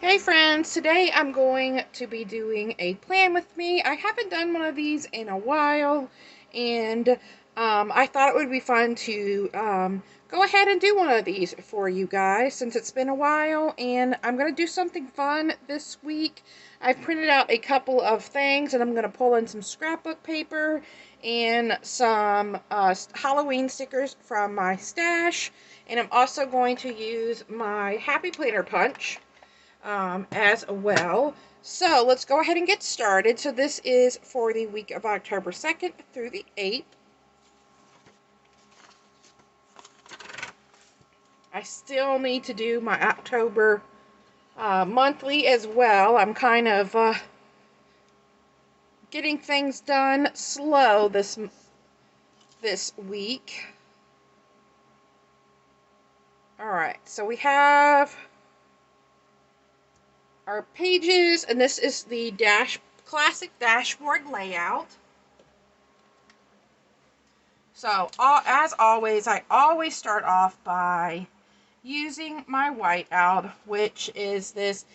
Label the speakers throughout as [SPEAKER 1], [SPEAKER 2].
[SPEAKER 1] Hey friends, today I'm going to be doing a plan with me. I haven't done one of these in a while, and I thought it would be fun to go ahead and do one of these for you guys since it's been a while, and I'm going to do something fun this week. I've printed out a couple of things, and I'm going to pull in some scrapbook paper and some Halloween stickers from my stash, and I'm also going to use my Happy Planner punch as well. So let's go ahead and get started. So this is for the week of October 2nd through the 8th. I still need to do my October monthly as well. I'm kind of getting things done slow this week. Alright, so we have our pages, and this is the classic dashboard layout. So, as always, I always start off by using my whiteout, which is this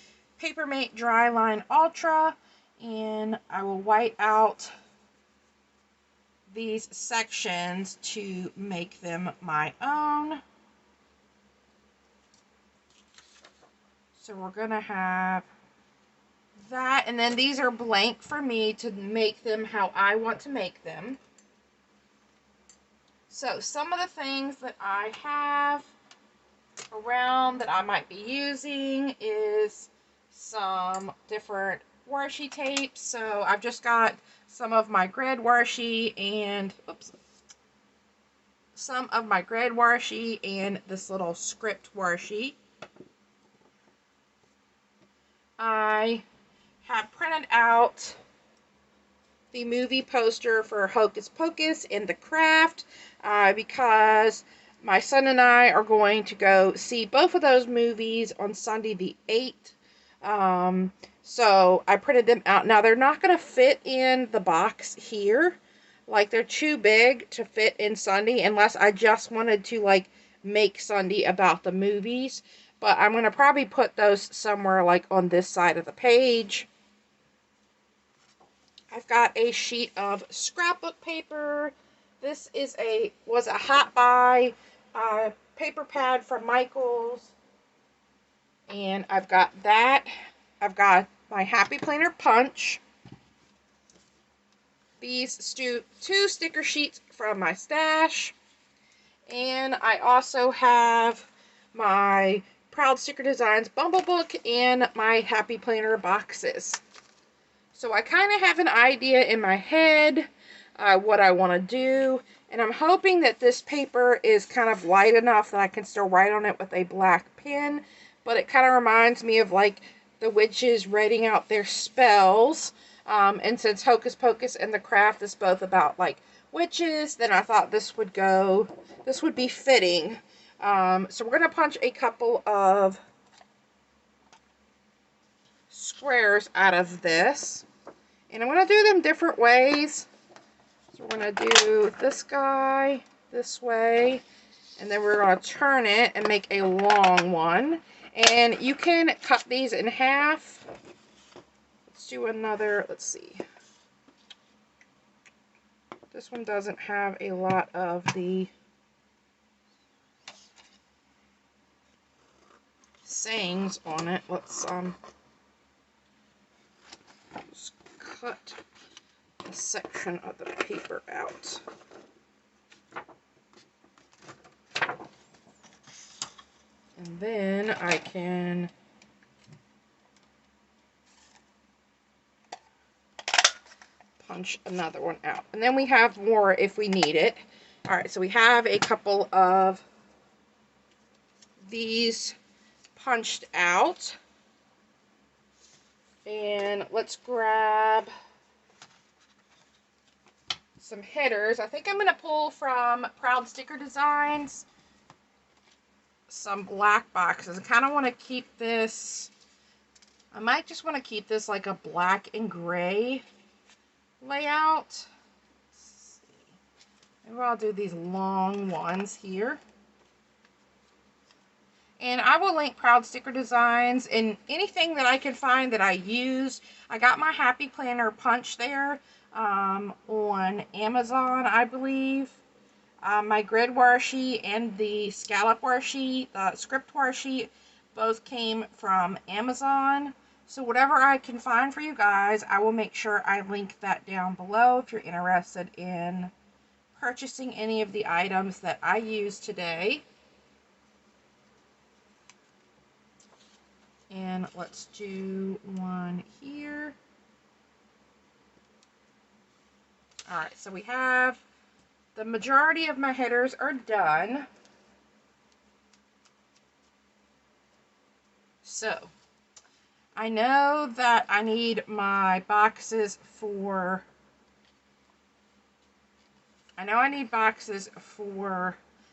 [SPEAKER 1] Papermate Dryline Ultra, and I will white out these sections to make them my own. So we're going to have that, and then these are blank for me to make them how I want to make them. So some of the things that I have around that I might be using is some different washi tapes. So I've just got some of my grid washi and some of my grid washi and this little script washi. I have printed out the movie poster for Hocus Pocus and the Craft because my son and I are going to go see both of those movies on Sunday the 8th. So I printed them out. Now they're not going to fit in the box here. Like, they're too big to fit in Sunday unless I just wanted to like make Sunday about the movies. But I'm going to probably put those somewhere like on this side of the page. I've got a sheet of scrapbook paper. This was a hot buy paper pad from Michaels. And I've got that. I've got my Happy Planner punch. These two sticker sheets from my stash. And I also have my Proud Sticker Designs Bumble Book and my Happy Planner boxes. So I kind of have an idea in my head what I want to do, and I'm hoping that this paper is kind of light enough that I can still write on it with a black pen, but it kind of reminds me of like the witches writing out their spells, and since Hocus Pocus and the Craft is both about like witches, then I thought this would be fitting. So we're going to punch a couple of squares out of this. And I'm going to do them different ways. So we're going to do this guy this way. And then we're going to turn it and make a long one. And you can cut these in half. Let's do another, let's see. This one doesn't have a lot of the sayings on it. Let's just cut a section of the paper out. And then I can punch another one out. And then we have more if we need it. Alright, so we have a couple of these punched out. And let's grab some headers. I think I'm going to pull from Proud Sticker Designs some black boxes. I kind of want to keep this, I might just want to keep this like a black and gray layout. Let's see. Maybe I'll do these long ones here. And I will link Proud Sticker Designs and anything that I can find that I use. I got my Happy Planner punch there on Amazon, I believe. My grid washi and the scallop washi, the script washi, both came from Amazon. So whatever I can find for you guys, I will make sure I link that down below if you're interested in purchasing any of the items that I use today. And let's do one here. Alright, so we have the majority of my headers are done. So, I know that I need my boxes for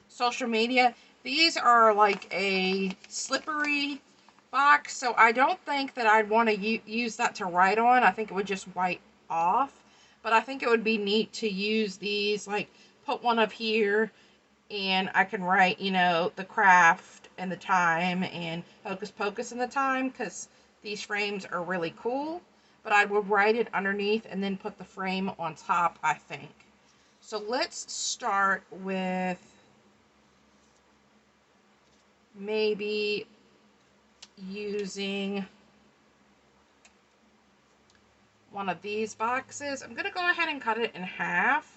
[SPEAKER 1] social media. These are like a slippery box, so I don't think that I'd want to use that to write on. I think it would just white off, but I think it would be neat to use these, like put one up here and I can write, you know, the craft and the time and hocus pocus and the time, because these frames are really cool. But I would write it underneath and then put the frame on top, I think. So let's start with maybe using one of these boxes. I'm going to go ahead and cut it in half.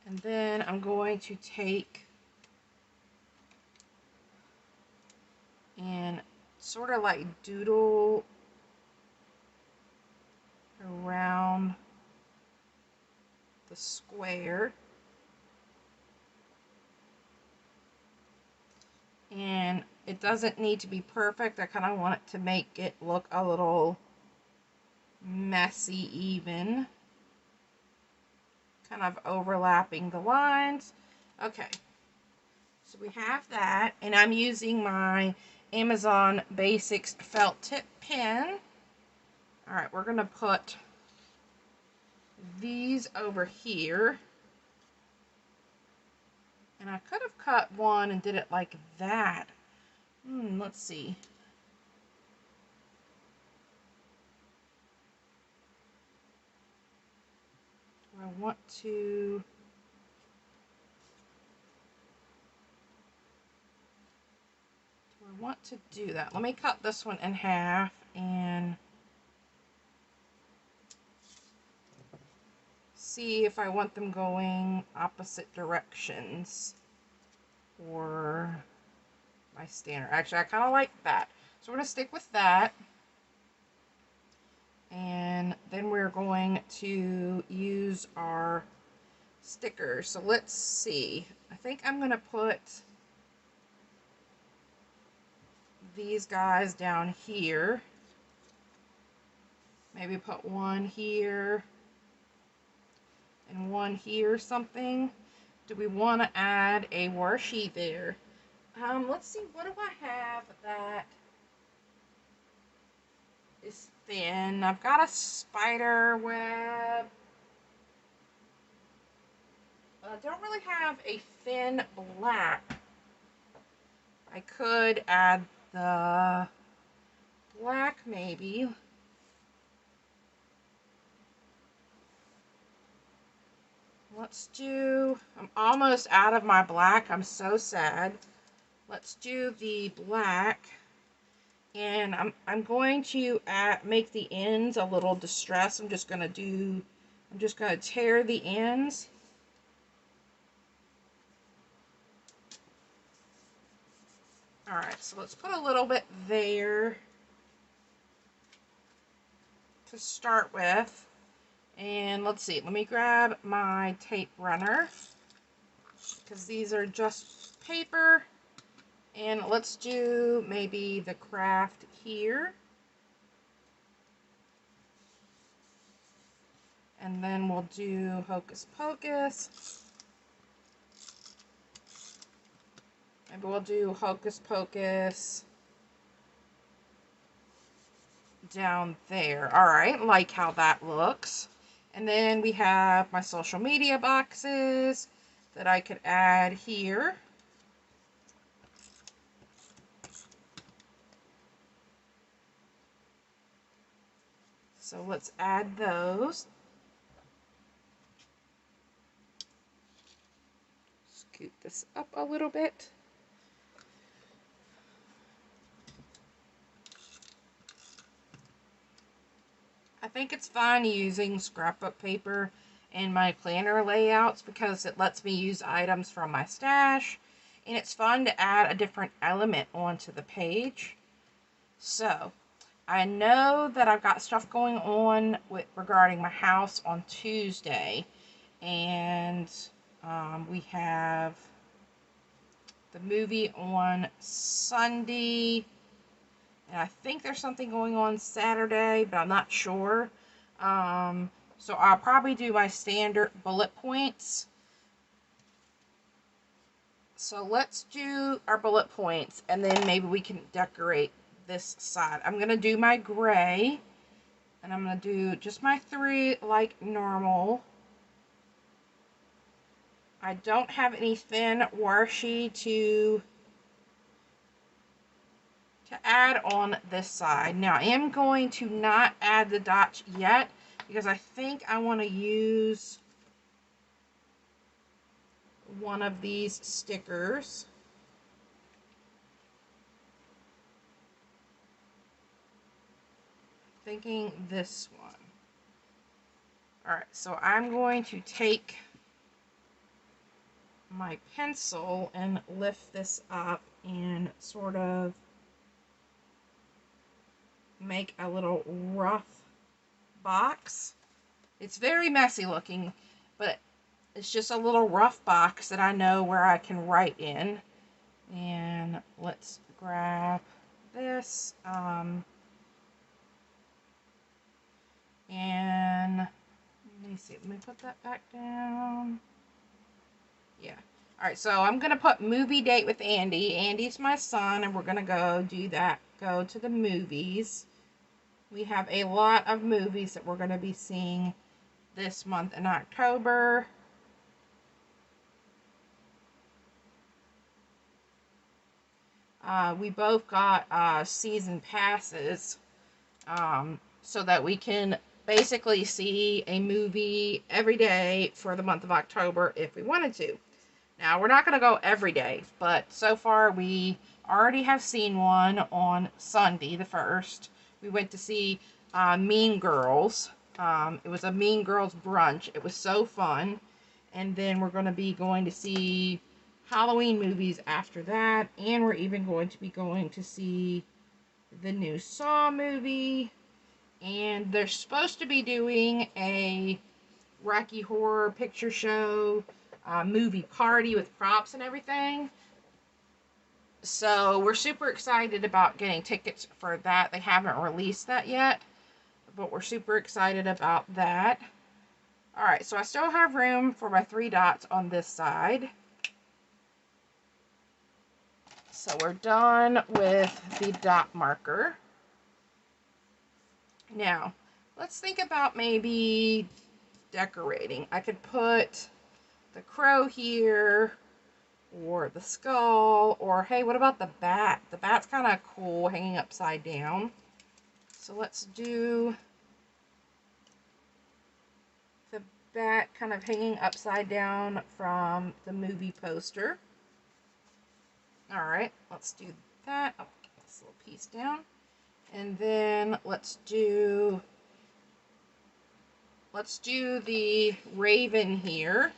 [SPEAKER 1] And then I'm going to take and sort of like doodle around the square. And it doesn't need to be perfect. I kind of want it to make it look a little messy even. Kind of overlapping the lines. Okay. So we have that. And I'm using my Amazon Basics felt tip pen. Alright, we're going to put these over here. And I could have cut one and did it like that. Let's see. Do I want to do that? Let me cut this one in half and see if I want them going opposite directions for my standard. Actually, I kind of like that. So we're going to stick with that. And then we're going to use our stickers. So let's see. I think I'm going to put these guys down here. Maybe put one here and one here, something. Do we want to add a washi there? Let's see, what do I have that is thin? I've got a spider web. I don't really have a thin black. I could add the black maybe. Let's do, I'm almost out of my black. I'm so sad. Let's do the black. And I'm going to make the ends a little distressed. I'm just going to tear the ends. Alright, so let's put a little bit there to start with. And let's see, let me grab my tape runner, because these are just paper. And let's do maybe the craft here. And then we'll do hocus pocus. Maybe we'll do hocus pocus down there. Alright, like how that looks. And then we have my social media boxes. that I could add here. So let's add those. Scoot this up a little bit. I think it's fun using scrapbook paper in my planner layouts because it lets me use items from my stash, and it's fun to add a different element onto the page. So I know that I've got stuff going on regarding my house on Tuesday, and we have the movie on Sunday, and I think there's something going on Saturday, but I'm not sure. So I'll probably do my standard bullet points. So let's do our bullet points, and then maybe we can decorate this side. I'm going to do my gray, and I'm going to do just my 3 like normal. I don't have any thin washi to add on this side. Now I am going to not add the dots yet because I think I want to use one of these stickers. Thinking this one. Alright, so I'm going to take my pencil and lift this up and sort of make a little rough box. It's very messy looking, but it's just a little rough box that I know where I can write in. And let's grab this. And let me see, let me put that back down. Yeah. Alright, so I'm going to put movie date with Andy. Andy's my son, and we're going to go do that. Go to the movies. We have a lot of movies that we're going to be seeing this month in October. We both got season passes so that we can basically see a movie every day for the month of October if we wanted to. Now, we're not going to go every day, but so far we already have seen one on Sunday, the 1st. We went to see Mean Girls. It was a Mean Girls brunch. It was so fun. And then we're going to be going to see Halloween movies after that. And we're even going to be going to see the new Saw movie. And they're supposed to be doing a Rocky Horror Picture Show movie party with props and everything. So we're super excited about getting tickets for that. They haven't released that yet, but we're super excited about that. Alright, so I still have room for my 3 dots on this side. So we're done with the dot marker. Now, let's think about maybe decorating. I could put the crow here, or the skull, or hey, what about the bat? The bat's kind of cool hanging upside down. So let's do the bat kind of hanging upside down from the movie poster. Alright, let's do that. Oh, get this little piece down. And then let's do the raven here.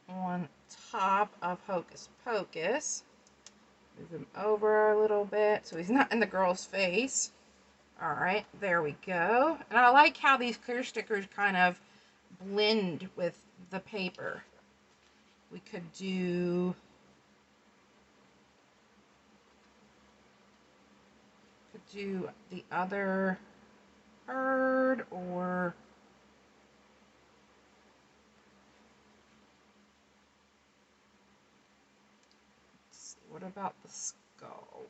[SPEAKER 1] On top of Hocus Pocus. Move him over a little bit so he's not in the girl's face. Alright, there we go. And I like how these clear stickers kind of blend with the paper. We could do the other bird, or let's see, what about the skull?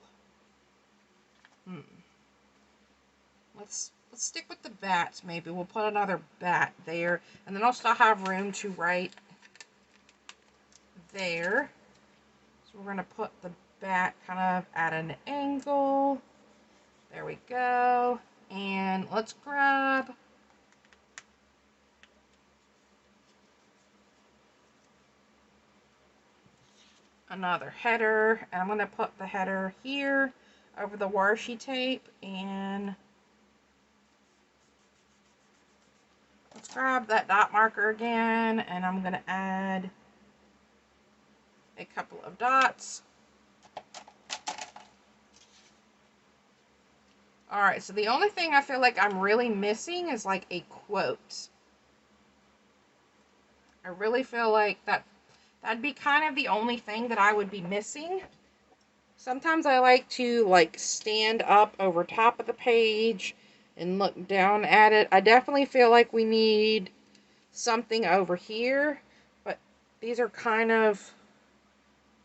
[SPEAKER 1] Let's let's stick with the bats maybe. We'll put another bat there. And then I'll still have room to write there. So we're going to put the bat kind of at an angle. There we go. And let's grab another header. And I'm going to put the header here over the washi tape. And let's grab that dot marker again. And I'm going to add a couple of dots. Alright, so the only thing I feel like I'm really missing is like a quote. I really feel like that'd be kind of the only thing that I would be missing. Sometimes I like to like stand up over top of the page and look down at it. I definitely feel like we need something over here, but these are kind of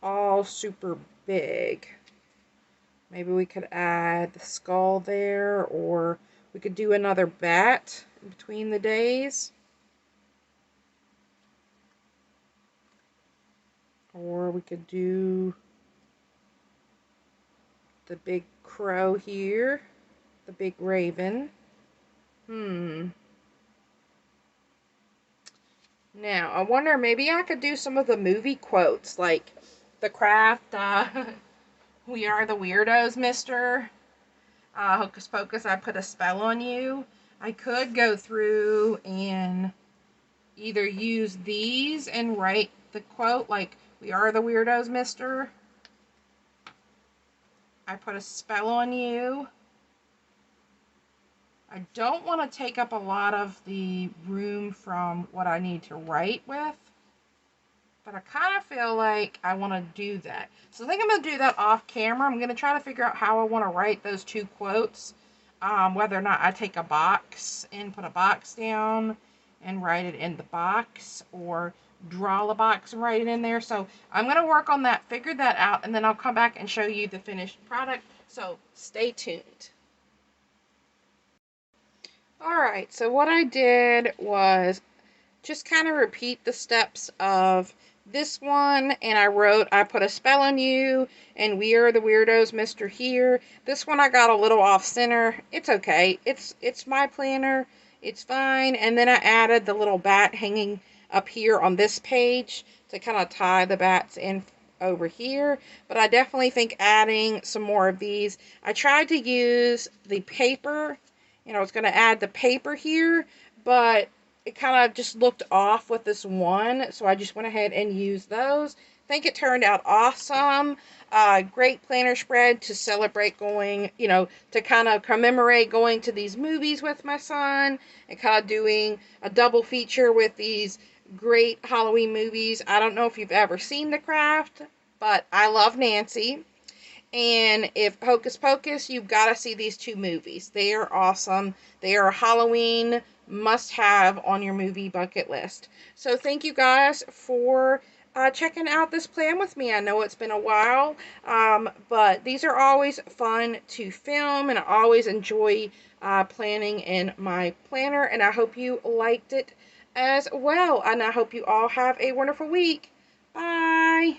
[SPEAKER 1] all super big. Maybe we could add the skull there, or we could do another bat in between the days. Or we could do the big crow here, the big raven. Now, I wonder, maybe I could do some of the movie quotes, like the craft, we are the weirdos, mister. Hocus Pocus, I put a spell on you. I could go through and either use these and write the quote, like, we are the weirdos, mister. I put a spell on you. I don't want to take up a lot of the room from what I need to write with, but I kind of feel like I want to do that. So I think I'm going to do that off camera. I'm going to try to figure out how I want to write those two quotes. Whether or not I take a box and put a box down and write it in the box, or draw a box and write it in there. So I'm going to work on that, figure that out, and then I'll come back and show you the finished product. So stay tuned. Alright, so what I did was just kind of repeat the steps of this one, and I put a spell on you, and we are the weirdos, Mr. Here. This one I got a little off center. It's okay. It's my planner. It's fine. And then I added the little bat hanging up here on this page to kind of tie the bats in over here. But I definitely think adding some more of these. I tried to use the paper. I was going to add the paper here, but it kind of just looked off with this one, so I just went ahead and used those. I think it turned out awesome. Great planner spread to celebrate going, to kind of commemorate going to these movies with my son, and kind of doing a double feature with these great Halloween movies. I don't know if you've ever seen The Craft, but I love Nancy. And if Hocus Pocus, you've got to see these two movies. They are awesome. They are Halloween must-have on your movie bucket list. So thank you guys for checking out this plan with me. I know it's been a while, but these are always fun to film, and I always enjoy planning in my planner, and I hope you liked it as well. And I hope you all have a wonderful week. Bye!